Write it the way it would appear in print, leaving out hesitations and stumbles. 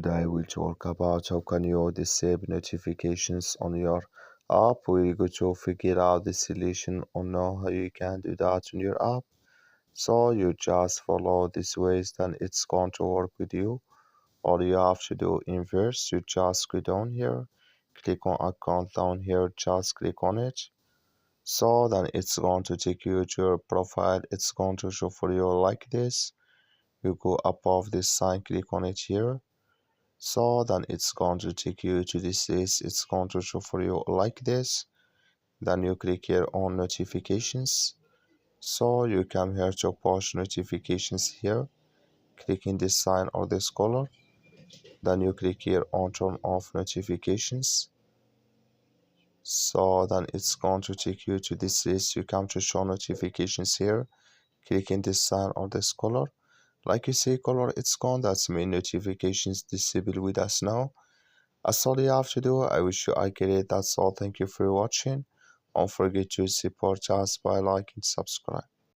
Today we'll talk about how can you disable notifications on your app. We're going to figure out the solution on how you can do that on your app. So you just follow these ways, then it's going to work with you. All you have to do inverse, you just go down here, click on account down here, just click on it. So then it's going to take you to your profile. It's going to show for you like this. You go above this sign, click on it here. So then it's going to take you to this list. It's going to show for you like this. Then you click here on notifications. So you come here to push notifications here. Clicking this sign or this color. Then you click here on turn off notifications. So then it's going to take you to this list. You come to show notifications here. Clicking this sign or this color. Like you see color, it's gone. That's mean notifications disabled with us now. That's all you have to do. I wish you I get it. That's all. Thank you for watching. Don't forget to support us by liking, subscribe.